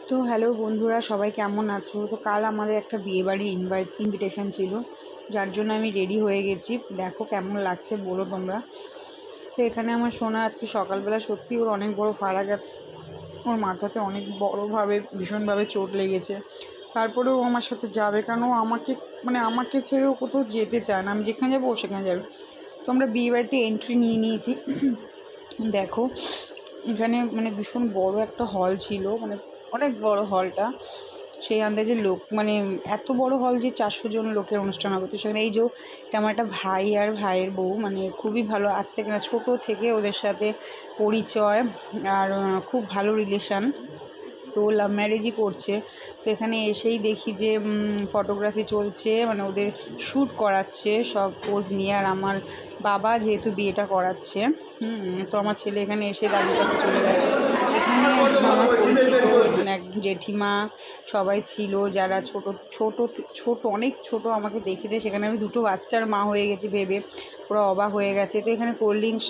তো হ্যালো বন্ধুরা, সবাই কেমন আছো? তো কাল আমাদের একটা বিয়েবাড়ির ইনভিটেশন ছিল, যার জন্য আমি রেডি হয়ে গেছি। দেখো কেমন লাগছে বলো তোমরা। তো এখানে আমার সোনা আজকে সকালবেলা সত্যি ওর অনেক বড় ফাড়া গেছে, ওর মাথাতে অনেক বড়োভাবে ভীষণভাবে চোট লেগেছে। তারপরেও ও আমার সাথে যাবে, কারণ ও আমাকে ছেড়েও কোথাও যেতে চায় না। আমি যেখানে যাবো ও সেখানে যাবে। তো আমরা বিয়েবাড়িতে এন্ট্রি নিয়ে নিয়েছি। দেখো এখানে ভীষণ বড় একটা হল ছিল, অনেক বড় হলটা। সেই আন্দাজে লোক, এত বড় হল যে 400 জন লোকের অনুষ্ঠান হবে। তো সেখানে এই যে এটা আমার একটা ভাই আর ভাইয়ের বউ, খুবই ভালো, আজ থেকে না ছোটো থেকে ওদের সাথে পরিচয়, আর খুব ভালো রিলেশান। তো লাভ ম্যারেজই করছে। তো এখানে এসেই দেখি যে ফটোগ্রাফি চলছে, ওদের শ্যুট করাচ্ছে সব পোজ নিয়ে। আর আমার বাবা যেহেতু বিয়েটা করাচ্ছে, তো আমার ছেলে এখানে এসে দাদির কাছে চলে গেছে। এখানে আমার পরিচিত এক জেঠিমা সবাই ছিল, যারা ছোট ছোট ছোট অনেক ছোট আমাকে দেখেছে। সেখানে আমি দুটো বাচ্চার মা হয়ে গেছি ভেবে ওরা অবাক হয়ে গেছে। তো এখানে কোল্ড ড্রিঙ্কস,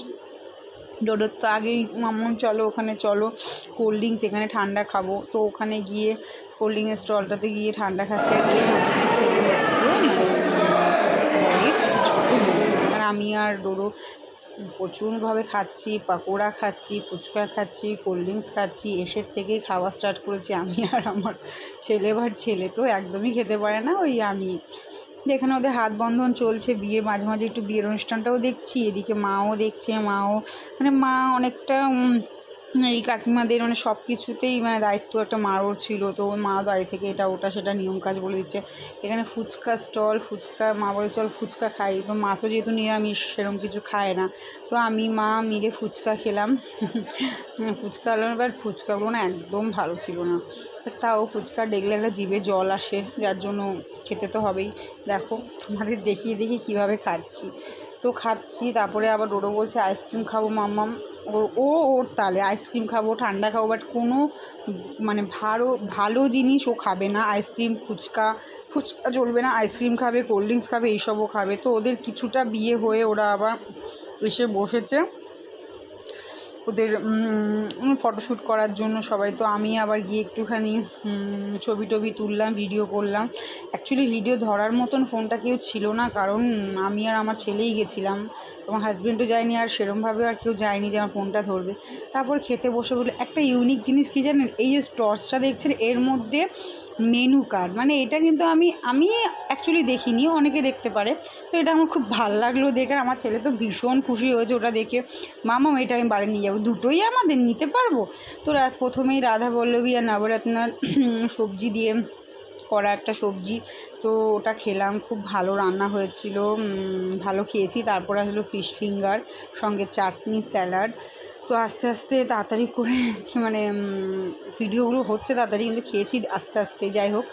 ডোডোর তো আগেই মাম্মাম চলো ওখানে চলো, কোল্ড ড্রিঙ্কস এখানে ঠান্ডা খাবো। তো ওখানে গিয়ে কোল্ড ড্রিঙ্কের স্টলটাতে গিয়ে ঠান্ডা খাচ্ছে। আর আমি আর ডোডো প্রচুরভাবে খাচ্ছি, পাকোড়া খাচ্ছি, ফুচকা খাচ্ছি, কোল্ড ড্রিঙ্কস খাচ্ছি। এসের থেকেই খাওয়া স্টার্ট করেছি আমি আর আমার ছেলে। ছেলে তো একদমই খেতে পারে না, ওই আমি। এখানে ওদের হাত বন্ধন চলছে, বিয়ের মাঝে মাঝে একটু বিয়ের অনুষ্ঠানটাও দেখছি, এদিকে মাও দেখছে। মা অনেকটা এই কাকিমাদের সব কিছুতেই দায়িত্ব একটা মারও ছিল। তো মা বাড়ি থেকে এটা ওটা সেটা নিয়ম কাজ বলে দিচ্ছে। এখানে ফুচকা স্টল, ফুচকা মা বলে চল ফুচকা খাই। তো মা তো যেহেতু নিরামিষ সেরকম কিছু খায় না, তো আমি মা মিলে ফুচকা খেলাম। ফুচকা হলাম, এবার ফুচকাগুলো একদম ভালো ছিল না। তাও ফুচকা দেখলে একটা জিভে জল আসে, যার জন্য খেতে তো হবেই। দেখো তোমাদের দেখিয়ে কীভাবে খাচ্ছি। তো খাচ্ছি, তারপরে আবার ডোডো বলছে আইসক্রিম খাবো মাম্মাম। ওর তালে আইসক্রিম খাবো, ঠান্ডা খাবো, বাট কোনো ভালো জিনিস ও খাবে না। আইসক্রিম, ফুচকা চলবে না, আইসক্রিম খাবে, কোল্ড ড্রিঙ্কস খাবে, এইসবও খাবে। তো ওদের কিছুটা বিয়ে হয়ে ওরা আবার এসে বসেছে ওদের ফটোশ্যুট করার জন্য সবাই। তো আমি আবার গিয়ে একটুখানি ছবি টবি তুললাম, ভিডিও করলাম। অ্যাকচুয়ালি ভিডিও ধরার মতন ফোনটা কেউ ছিল না, কারণ আমি আর আমার ছেলেই গেছিলাম। তোমার হাজব্যান্ডও যায়নি, আর সেরমভাবে আর কেউ যায়নি যে আমার ফোনটা ধরবে। তারপর খেতে বসে বলে একটা ইউনিক জিনিস কী জানেন, এই যে টর্চটা দেখছেন এর মধ্যে মেনু কার্ড, এটা কিন্তু আমি অ্যাকচুয়ালি দেখিনি, অনেকে দেখতে পারে। তো এটা আমার খুব ভালো লাগলো দেখে, আমার ছেলে তো ভীষণ খুশি হয়েছে ওটা দেখে। মামা এটা আমি বাড়ি নিয়ে যাবো, দুটোই আমাদের নিতে পারবো। তো প্রথমেই রাধা বল্লভী আর নবরত্নার সবজি দিয়ে করা একটা সবজি, তো ওটা খেলাম, খুব ভালো রান্না হয়েছিল, ভালো খেয়েছি। তারপর আসলো ফিশ ফিঙ্গার, সঙ্গে চাটনি, স্যালাড। তো আস্তে আস্তে তাড়াতাড়ি করে ভিডিওগুলো হচ্ছে তাড়াতাড়ি, কিন্তু খেয়েছি আস্তে আস্তে। যাই হোক,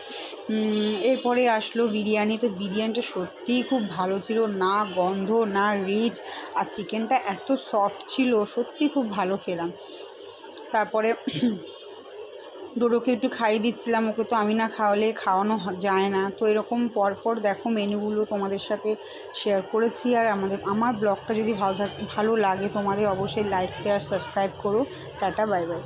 এরপরে আসলো বিরিয়ানি। তো বিরিয়ানিটা সত্যিই খুব ভালো ছিল, না গন্ধ না রিচ, আর চিকেনটা এত সফট ছিল, সত্যি খুব ভালো খেলাম। তারপরে ডোডোকে একটু খাইয়ে দিচ্ছিলাম, ওকে তো আমি না খাওয়ালে খাওয়ানো যায় না। তো এরকম পরপর দেখো মেনুগুলো তোমাদের সাথে শেয়ার করেছি। আর আমার ব্লগটা যদি ভালো লাগে তোমাদের, অবশ্যই লাইক, শেয়ার, সাবস্ক্রাইব করো। Tata, bye bye.